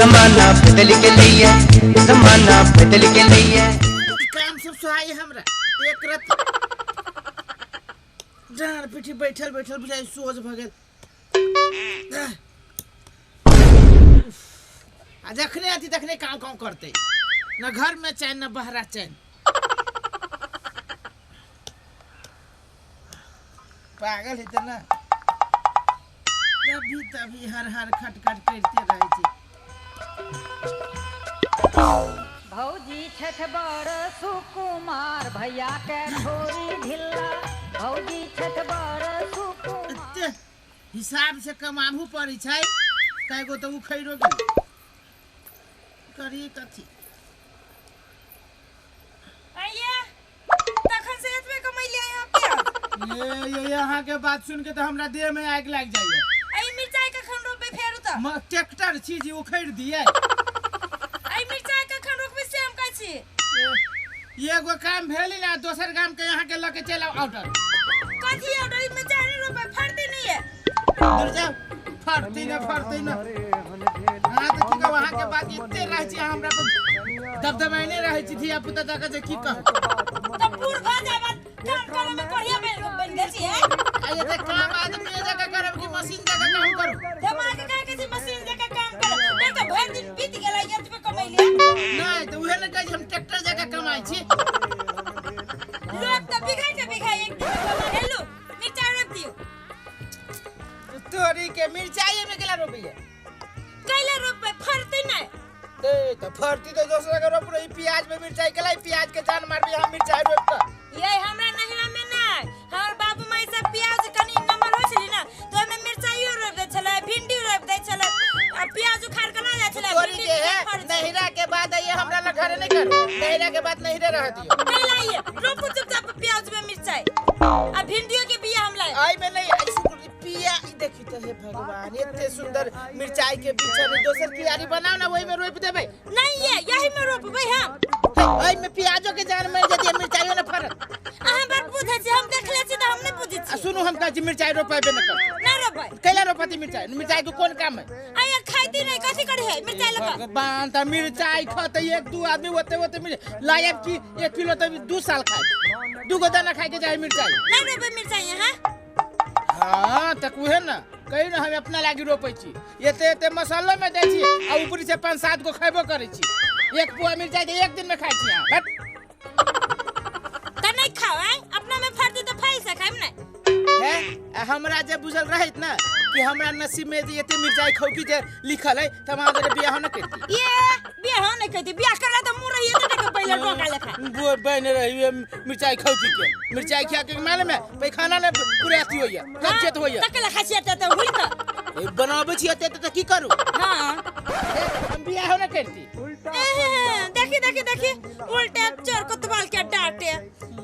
जमाना बदल के लिए, जमाना बदल के लिए। काम सब सुहाई हमरा एक रात डार पिठी बैठल बैठल बुझाई सोच भ गेल। आ जखने आती तखने काम काम करते, न घर में चैन न बहरा चैन। पागल है तो ना, कभी तभी हर हर खटखट करते रहे थी। भौजी छठ बड़ सुकुमार भैया के छोरी ढिल्ला, भौजी छठ बड़ सुकुमार। एते हिसाब से कमाबू पड़ी छै, कएगो तो उखैरो गेल करी कथी। आइए तखन से एतबे कमैलिए यहाँ पे। ये यहाँ के बात सुन के तो हमरा देह में आग लग जाइए। आई मिर्चाई कखन रोपे फेर त ट्रैक्टर छी जी उखैर दिए। आई मिर्चाई कखन रोपे से हम कहै छी। ये एगो काम भेल ना, दोसर काम के यहाँ के लके चल ऑर्डर। कथी ऑर्डर में मिर्चाई नहीं रोपे फरते नहीं है। दूर जाओ, फरती ना। हां तो की कह वहां के बात इत्ते रह छी हमरा पर दबदबाई नहीं रह छी धिया पुता तक जे की कह। तब पूर भ जाबत काम करे में बढ़िया बन गई छी है। ये तो काम आदमी जगह करब की मशीन जगह काम करू। दिमाग का के मशीन जगह काम करे, नहीं तो भर दिन बीत गेला एतबे कमैलिए। नहीं तो उहे न कह हम ट्रैक्टर जगह कमाई छी। रोप त बिघा के बिघा एक दिन में कमा हेलो मिर्चाई रोप दियो। तोरी के मिर्चाई में केला रोपिए। कैले रोपे फरते नहीं। ए तो फरती तो दूसरा के रोप रही। प्याज में मिर्चाई केला, प्याज के जान मार भी हम मिर्चाई रोप का। ये हमरा नहिरा में नहीं, हमर बाबू माई सब प्याज कनी नमर हो छली ना, तो में मिर्चाइयो रोप दे छले, भिंडी रोप दे छले, आ प्याज उखाड़ के ना जाय छले। तोरी के है नहिरा के बाद ये हमरा ल घरे नहीं करू। नहिरा के बाद नहिरे रह दियो। नहीं लाइए रोपू चुपचाप प्याज में मिर्चाई आ भिंडियों के बिया हम लाए। आई में नहीं पिया देखी तो हे भगवान, इतने सुंदर मिर्चाई के बीच में दोसर कियारी बनाओ ना, वही में रोप देबे। नहीं है यही में रोपबे हम। आई में प्याजो के जान में जदी मिर्चाइयो ना फरत। अहाँ बात पूछे छी, हम देखले छी त हम नहीं पूछे छी। सुनो हम कहै छी मिर्चाई रोपाबे न कर। ना रोपै कैला रोपती मिर्चाई? मिर्चाई के कौन काम है? आया खाइती नहीं कथी करे है मिर्चाई लगा। भगवान त मिर्चाई खते एक दू आदमी होते लायक की 1 किलो तो 2 साल खाए, 2 गो दाना खाए के जाए मिर्चाई। नहीं रोपे मिर्चाई यहाँ। हां तक उहे न कहि न हम अपना लागी रोपै छी। एते मसाला में दै छी आ ऊपरी से 5-7 गो खैबो करै छी। एक पुआ मिर्चाई के एक दिन में खाइ छी हां। त नहीं खाओ है अपना में फरती तो फाइल से खाइम नहीं है। हमरा जे बुझल रहत ना कि हमरा नसीब में एते मिर्चाई खौकी जे लिखल है त हम आगे बियाह न करती। ये बियाह नहीं करती, बियाह करला तो मुंह रही तो के पहले टोका लेखा वो बन रही मिर्चाई खौकी के। मिर्चाई खा के मालूम है पैखाना ने पूरे अथी होइया, कब्जियत होइया। तकला खासियत त हुई त बनाबे छी एते त की करू? हां हम बियाह न करती। देखी उल्टे चोर को तबाल के डांटे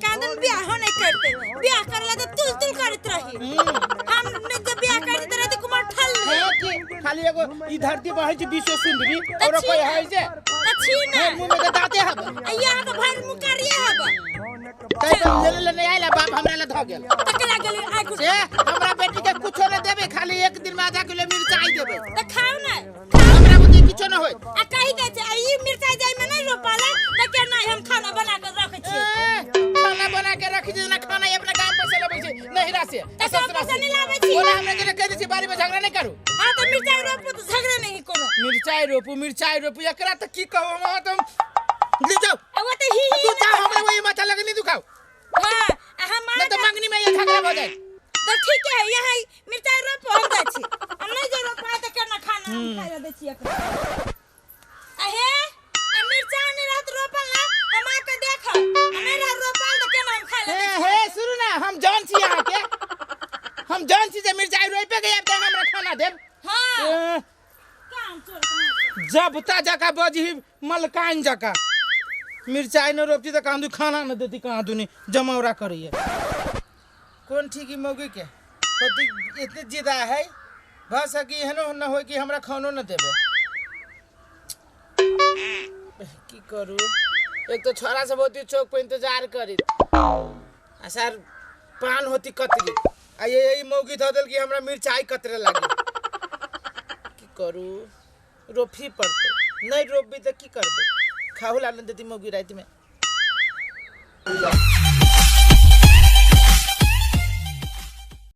कादन बियाह नहीं करते। बियाह करला तो तुल करत रही। हम ने जब बियाह करते रहे तो कुमार ठल है कि खाली एगो ई धरती पर है जे विश्व सुंदरी और कोई है जे अच्छी ना मुंह में दाते हब। यहाँ का भर मुकारिए हब तै तो ले नहीं आइला बाप हमरा ले ध गेल। तकला गेली आइ कुछ से हमरा बेटी के कुछो न देबे, खाली एक दिन में आधा किलो मिर्चाई देबे। त खाओ ना हमरा बुद्धि किछो न होय। आ कहि दे छै ई मिर्चाई जाय में नहीं रोपाला त के नहीं हम खाना बना के रखे छी। खाना बना के रखी जे ना खाना अपना गांव पर से लेबै छी नहिरा से। ससुरा से नहीं लावे छी। बोला हमरा जे कह दे छी बारी में झगड़ा नहीं करू। हां तो मिर्चाई रोपू तो झगड़ा नहीं कोनो। मिर्चाई रोपू एकरा त की कहू हम तुम ले जाओ। अब तो ही तू जा हमरा वही माथा लगनी दुखाओ। हां हम नहीं तो मंगनी में ये झगड़ा हो जाए। तो ठीक है यहाँ मिर्चाई रोपो हम दै छी। हम नहीं जे रोपा त केना खाना हम खाइ दै छी एकरा। अहे आ मिर्चाई नहीं रहत रोपल ना हम आके देख हमरा रोपल त केना हम खाइ दै छी। हे सुनु ना हम जान छी यहाँ के, हम जान छी जे मिर्चाई रोपे गए त हमरा खाना देब। हां काम चोर जब ताजा का बजी मलकान जका मिर्चाई न रोपती त कांदू खाना न देती, कांदू नहीं जमौरा करिए। कौन ठीक ही मौगी के होती इतनी जिदा है भस की हनो न हो कि हमरा खानो न देबे। की करू? एक तो छोरा सब होती चौक पे इंतजार करी आ सर पान होती कतरी आ यही मौगी ध देल कि हमरा मिर्चाई कतरे लागी। की करू? रोपही पड़ते, नहीं रोपबी तो की करबे, खाहू ला देती मौगी रात में।